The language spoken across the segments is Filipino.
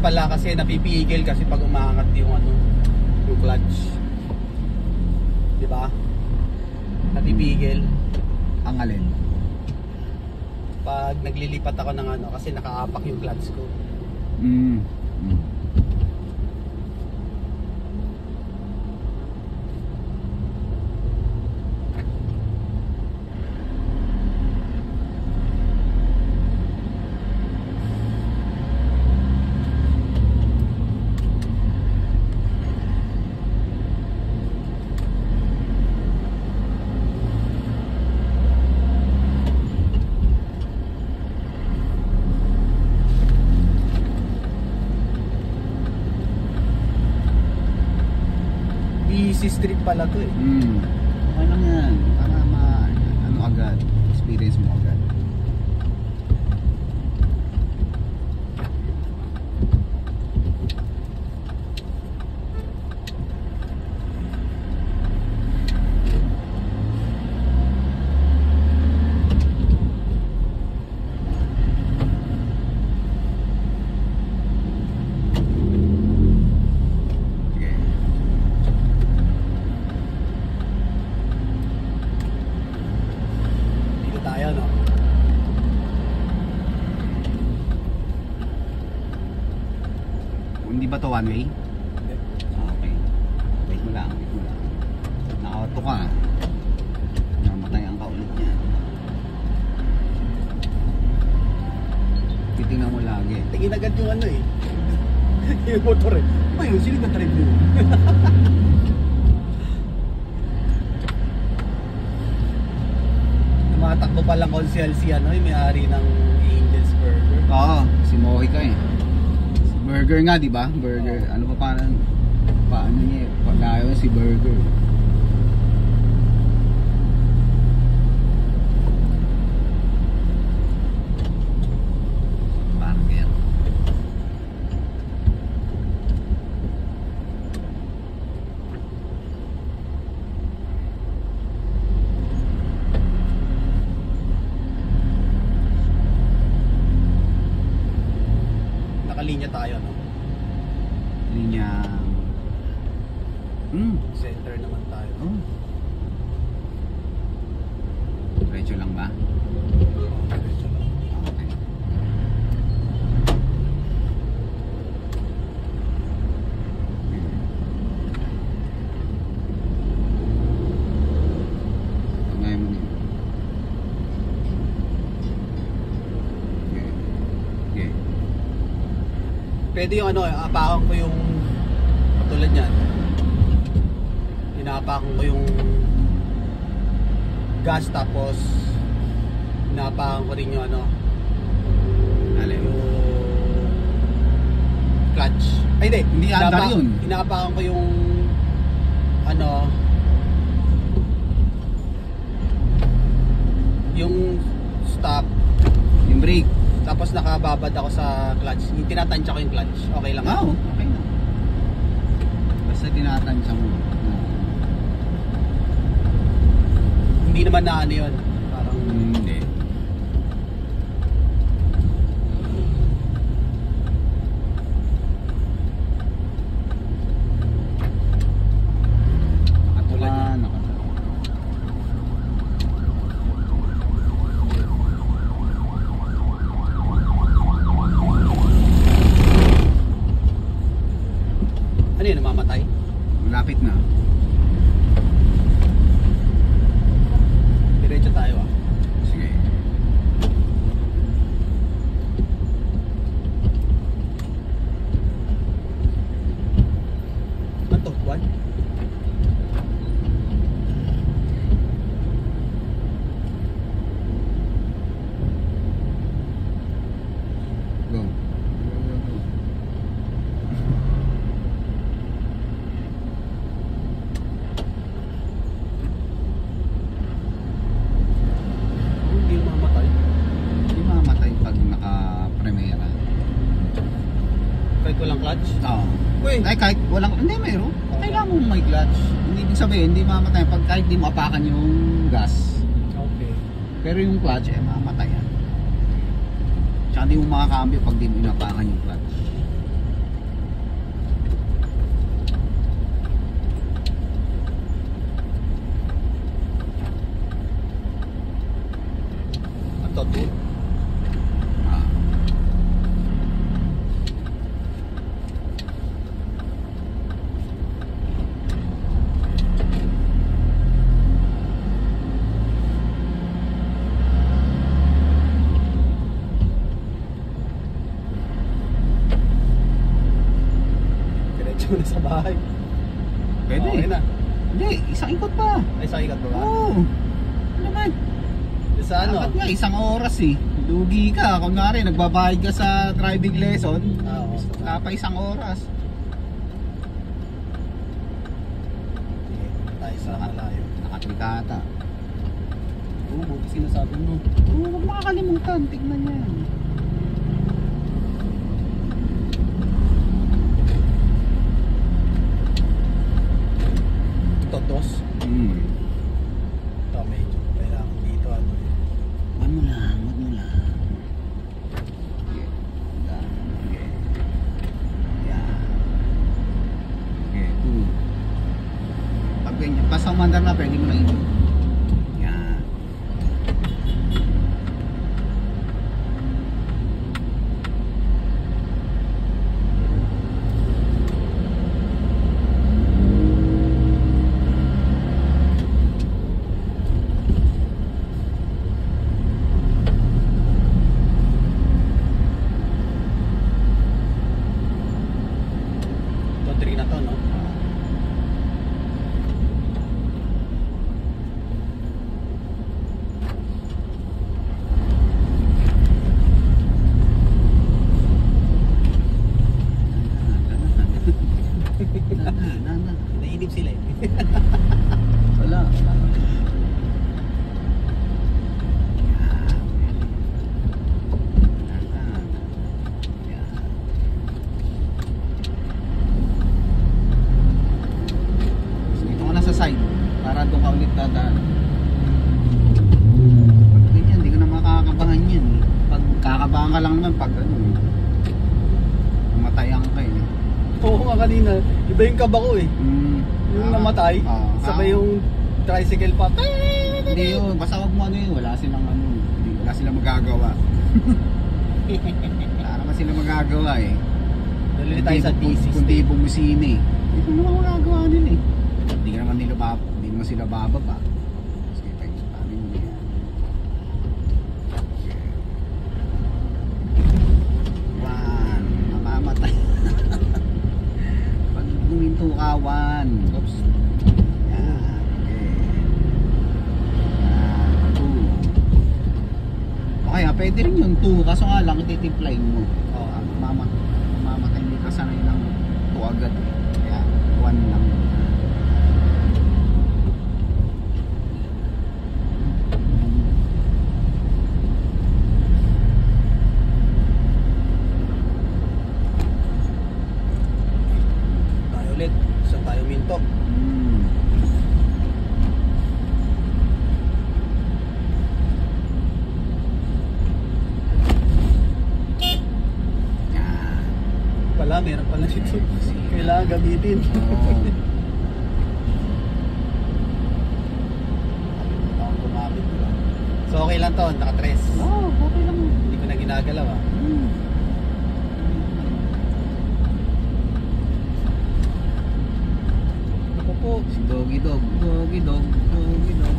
pala kasi napipigil kasi pag umaangat yung ano, yung clutch. Di ba? Napipigil. Ang alin? Pag naglilipat ako ng ano kasi nakaapak yung clutch ko. BC Street pala to eh. Okay lang yan. Para ano agad. Experience mo agad. Hindi ba to one way? Okay. Wait mo lang, wait mo lang. Naka-auto ka. Namatay ang kaulit niya. Titingnan mo lagi. Tingin agad yung ano eh. Yung motor eh. Ba yun? Sino nag-trip yun? Tumatakbo palang konsel si ano, yung may-ari ng Angel's Burger. Oo, si Mohica eh. Burger nga, di ba? Burger. Ano pa paano niya? Paglayo si Burger. Parang yan. Nakalinya tayo, no? Linya. Center naman tayo. Oh. Diretso lang ba? Diretso lang. Okay. Tunay mo niyo. Okay. Pwede yung ano, apakan ko yung katulad yan. Inaapakan ko yung gas tapos inaapakan ko rin yung ano, Alin? yung clutch. Ay hindi, andar yun. inaapakan ko yung ano, yung stop, Yung brake. tapos nakababad ako sa clutch. Tinatansya ko yung clutch. Okay lang. Oo, okay na. Basta tinatansya mo. Hindi naman na ano yun. Parang Hindi. tulad yan. Ano yun, namamatay? Malapit na. Diretso tayo ah. Sige. Ano to? One? Go. Hindi mamamatay. Hindi mamatay pag naka-primera. Kahit walang clutch? Oo. Uy! Ay, kahit walang, hindi mayroon. Kailangan mo may clutch. Hindi ibig sabihin, hindi mamatay pag kahit di mo apakan yung gas. Okay. Pero yung clutch, mamatay yan. Tsaka di mo makakambyo pag di mo inapakan yung clutch. Ito, 2. Ah. Diretso na sa bahay. Pwede. Okay na. Hindi, isang ikot pa. Ay, sa ikat ba ba? Oo. Ano naman? Sa ano? Dapat nga, isang oras eh. Lugi ka. Kunwari, nagbabayad ka sa driving lesson. Ah, oo. Wala pa isang oras. Sige, tayo sa malayo. Nakatrikata. Oo, buti sinasabi mo. Oo, huwag makakalimutan. Tignan yan. Totos. Hmm. Ito, medyo kailangan dito. Ano eh. Wag mo lang, wag mo lang. Okay. Okay. Yeah. Okay, 2. Pag ganyan, basta umandar na, pwede mo lang ito. Yan. Ito, 3 na to, no? Nana. Nainip sila eh. Wala, wala. Dito ka na sa side para doon ka ulit dadaan. Pag ganyan, hindi ka na makakabahan yan. Pag kakabahan ka lang naman pag ano eh. Matayan ka eh. Oo nga kanina, iba yung kaba ko eh. Yung namatay, saka yung tricycle pa. Hindi yun, basta wag mo ano yun, wala silang ano, wala silang magagawa. Wala naman silang magagawa eh. Dali tayo sa thesis. Kundi bumusini. Ito naman magagawa nila eh. Hindi ka naman nila hindi naman sila bababa. Sige tayo, sabi mo yan. One, mamamatay. Pag huminto ka, one. Oops. Yan, okay. Yan, two. Okay, pwede rin yung 2 kaso nga lang ititimplayin mo. Oo. Mamatay hindi ka sanay ng 2 agad eh. Kaya 1 lang. Tayo ulit. Saan tayo minto? Hmm. Yan. Pala, meron pala dito. Kailangan gamitin. Oo. Ako gumamit. Diba? So okay lang to, naka-tres. Oo, okay lang. Hindi ko na ginagalaw ah. Hmm. Ako po. Si Doggy Dog, Doggy Dog, Doggy Dog.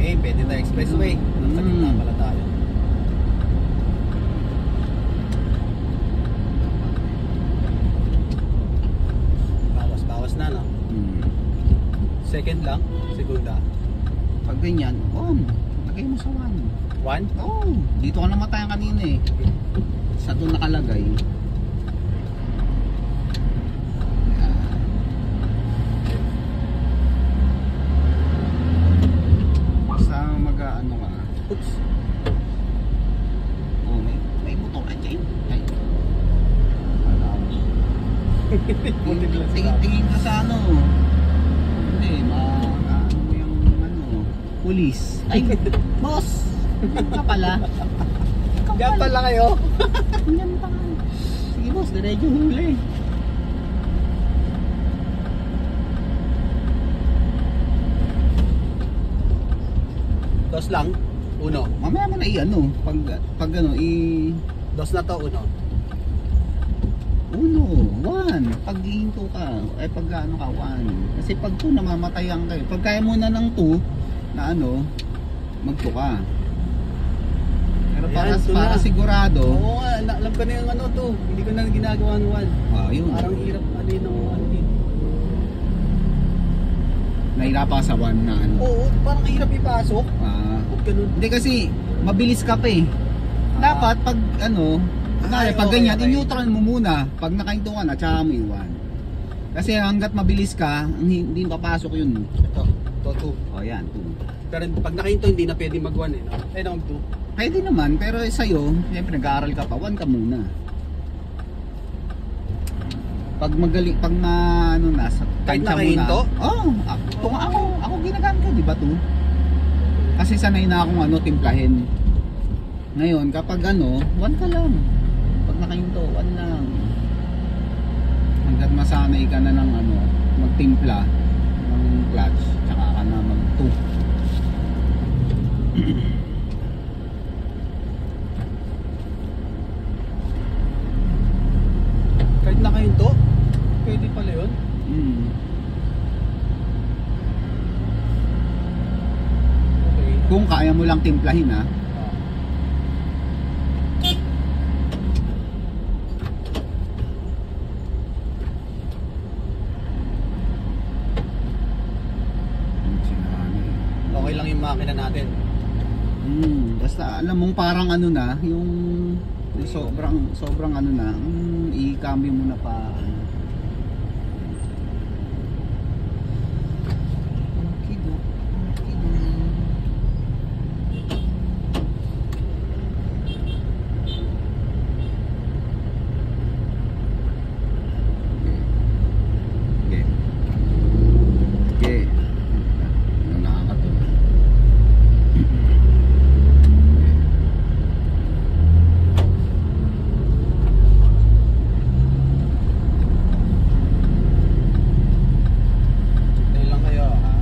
Okay, pwede na expressway. Nasa gitna pala tayo. Bawas na, no? Hmm. Second lang, segunda. Pag ganyan, lagay mo sa 1. 1? Oo, dito ka namatayan kanina eh. Sa doon nakalagay. Yan. Putik lang sila. Tingin ka sa ano. Hindi, ano mo yung ano, pulis. Ay, boss! Yan ka pala. Diyan pala kayo. Yan pa nga. Sige boss, diretso huli. Dos lang. Uno. Mamaya mo na i-ano, pag ano, Dos na to, uno. Uno, one. Pag hihinto ka, ay pag ano ka, one. Kasi pag two, namamatayan kayo. Pag kaya mo na ng two, na ano, mag-two ka. Pero Ayan, two para na. sigurado, Oo nga, alam ko na yung ano to. Hindi ko na ginagawa ng one. yun. Parang hirap ano yun ng one din. Nahirapan ka sa one na ano. Oo, parang hirap ipasok. Huwag ganun. Hindi kasi, mabilis ka pa eh. Dapat pag ano, Ay, pag okay, ganyan, okay. i-neutral mo muna. Pag nakahinto ka na, tsaka mo iwan. Kasi hanggat mabilis ka, hindi papasok yun. Ito, two. Yan, two. Pero pag nakahinto, hindi na pwede mag-one eh. No? Ay, no, two. Pwede naman, pero sa'yo, siyempre nag-aaral ka pa, one ka muna. Pag magaling, pag ano na, sa Kahit tansya mo nakahinto? ako ginagamit ko, di ba to? Kasi sanay na akong ano, timplahin. Ngayon, kapag ano, one ka lang. Pag nakahinto, one lang. Hanggat masanay ka na ng ano, magtimpla ng clutch, tsaka ka na mag-2. Kahit nakahinto, pwede pala yun. Okay. Kung kaya mo lang timplahin ha. Okay lang yung makina natin. Basta alam mong parang ano na, yung sobrang ano na, i-cambio mo na pa. Tayo lang kayo ha.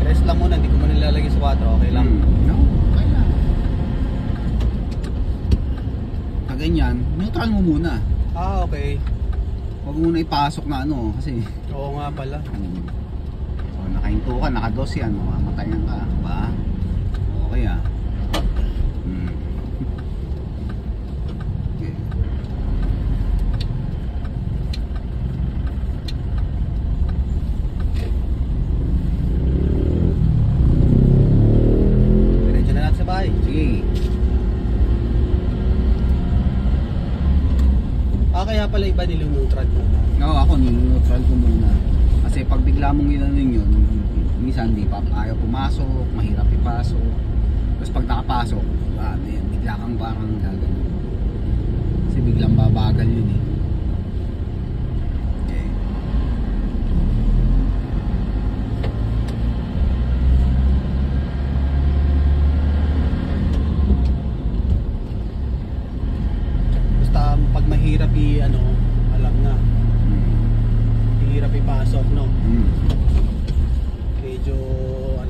Rest lang muna, hindi ko muna nilalagay sa 4, okay lang. No, okay lang. Pag ganyan, neutral mo muna. Okay. Huwag mo muna ipasok na ano, kasi Oo nga pala. nakahinto ka, nakados yan, mamamatayan ka, ba? Okay ah. Okay. Diretso na natin sa bahay. Sige. Kaya pala iba niluneutral mo. No, ako neutral ko muna. Kasi pag bigla mong ginanon yun, minsan di pa ayaw pumasok, mahirap ipasok. Tapos pag nakapasok, ano yan, bigla kang parang gagano. Kasi biglang babagal yun eh. Okay. Basta pag mahirap alam na. Mahirap ipasok, no? Medyo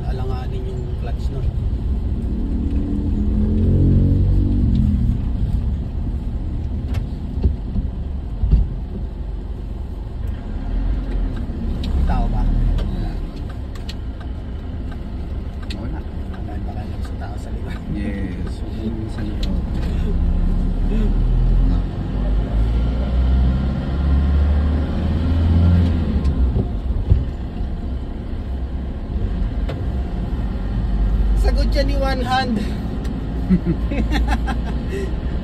alanganin yung clutch, no? Sagot siya ni One Hand.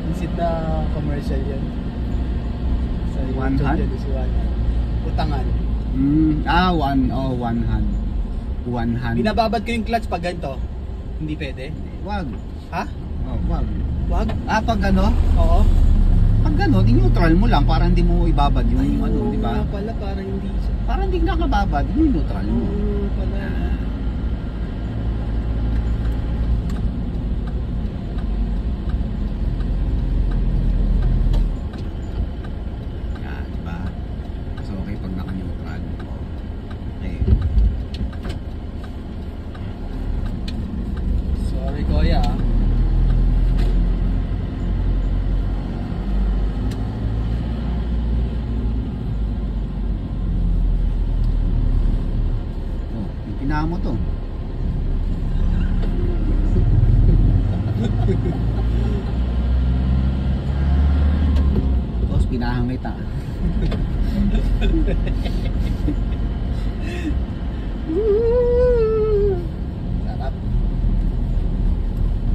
Visit na commercial yan. Sa One YouTube Hand? yan, si One Hand. Utangan. One hand. One hand. Binababad ko yung clutch pag ganito. Hindi pwede. Wag. Ha? Wag. Wag? Pag ano? Oo. Pag ano, neutral mo lang para hindi mo ibabad yung Ay, ano, oo di ba? nga pala, para hindi siya. Para hindi nakababad, yung neutral mo. Oo pala. Yan, di ba? So, okay pag naka-neutral. Okay. Sorry kuya. Yung pinamo to. Tapos pinahang kita. Sarap.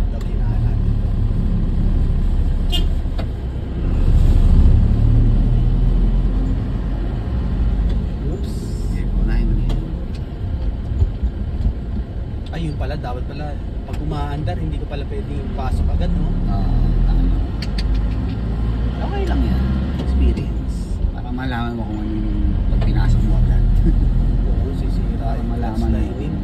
Ito kinahan natin. Oops. Okay, unahin mo yan. Ayun pala, dapat pala pag umaandar, hindi ko pala pwedeng pasok agad, no? Okay lang yan. Experience. Para malaman mo kung ano yung pag pinasok mo agad. Oo, sisira Para yung malaman clutch mo. lining.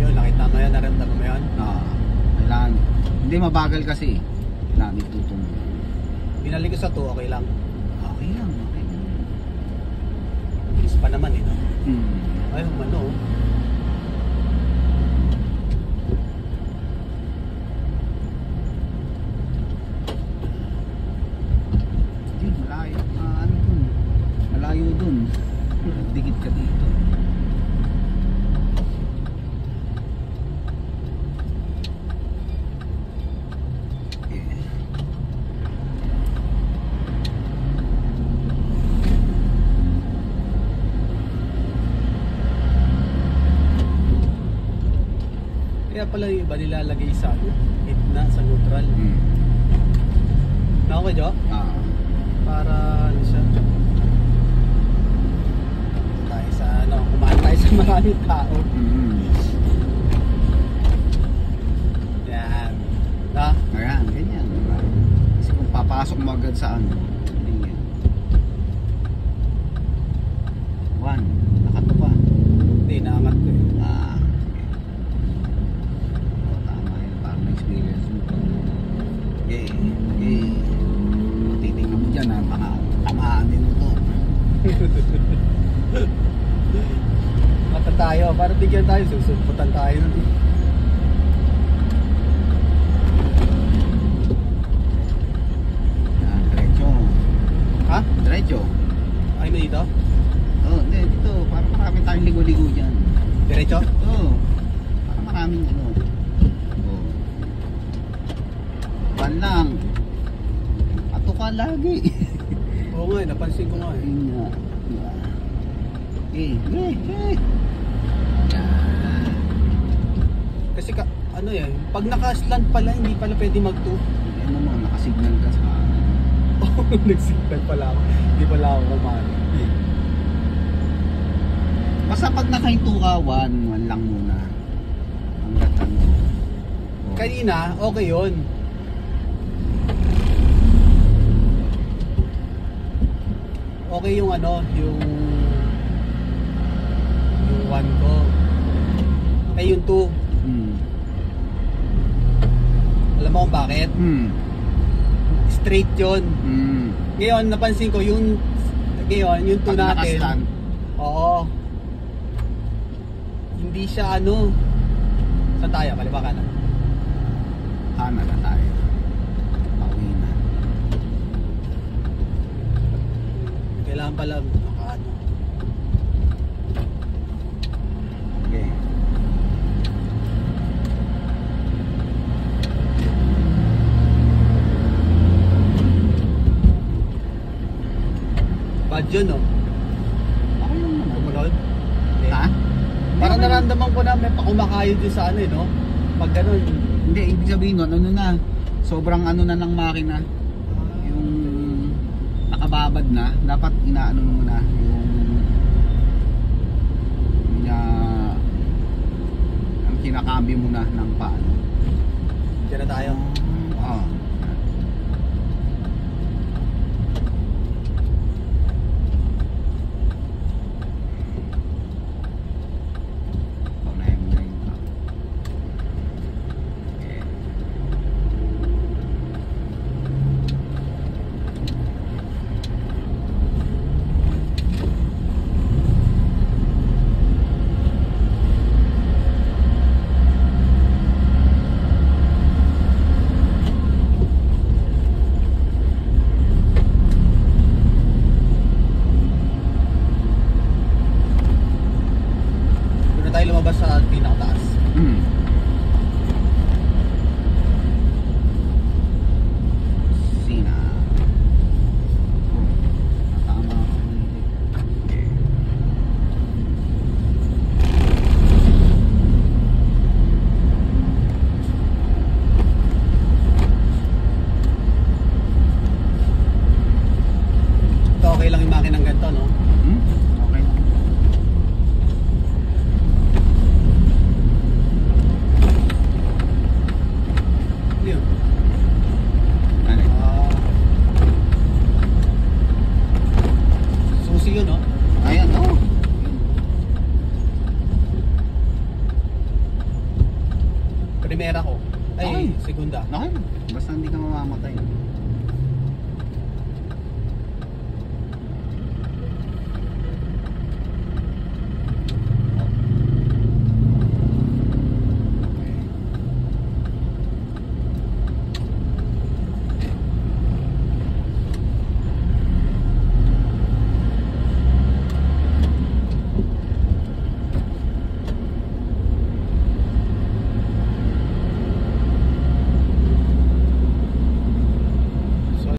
Yun, nakita mo yan, naramdaman mo yan. Kailangan. Hindi mabagal kasi. Kailangan itutungo. Binalik ko sa 2, okay lang. Okay lang. Okay lang. Bilis pa naman eh, no? Hmm. Ay, humano. Oh. Hindi, malayo. Ano dun? Malayo dun. Dikit ka dito. Kaya pala yung iba nilalagay sa gitna, sa neutral. Hmm. Na okay, Jo? Para ano siya. Dito tayo sa ano, kumain tayo sa maraming tao. Yan. Na? Ayan, ganyan. Diba? Kasi kung papasok mo agad sa ano, hindi yan. 1. Nakato pa. Hindi, naangat ko eh. Tama yun. Parang experience mo. Okay. Titignan mo dyan ha. Baka tamaan din mo to. Mata tayo, para bigyan tayo, susunputan tayo. Yan, diretso. Ha? Diretso. Ay mo dito? Hindi, dito. Parang maraming tayong ligo-ligo dyan. Diretso? Parang maraming ano. Pan lang. Ato ka lagi. Oo nga, napansin ko nga eh. Ayun nga. Yan. Kasi ano yan, pag naka-slant pala, hindi pala pwede mag-2. Ano mo, nakasignal ka sa Oo, nag-signal pala ako. Hindi pala ako kumano. basta pag nakahinto ka, 1 lang muna. Hanggat ano. Kanina, okay yun. Okay yung ano, yung 1 ko. Eh yung 2. Alam mo kung bakit? Straight yun. Ngayon, napansin ko yung 2 Pag natin. nakaslant. Oo. Hindi siya ano. Saan tayo? Kaliwa kanan. Kanan na tayo. Pauwi na. Kailangan pala nakaano. Okay. yun, no? Okay lang naman. Kumunod. Okay. Ha? Parang Hindi, naramdaman ko na may pakumakayod din sa ano, eh, no? Pag ganun. Hindi, ibig sabihin nun, ano na, sobrang ano na ng makina, yung nakababad na, dapat inaano mo na, yung ang kinakambyo mo na ng paano. Diyan na tayo. Oo. Paunahin mo na yung okay. Doon na tayo lumabas sa pinakataas. Sina. Oh, tama ako. Okay. Ito okay lang yung makinang ganito, no? Okay lang. Ano yun? Ano? Ah, susi yun, no? Ayan, oh. Primera ko. Ay, Ay. segunda. Okay. Basta hindi ka mamamatay.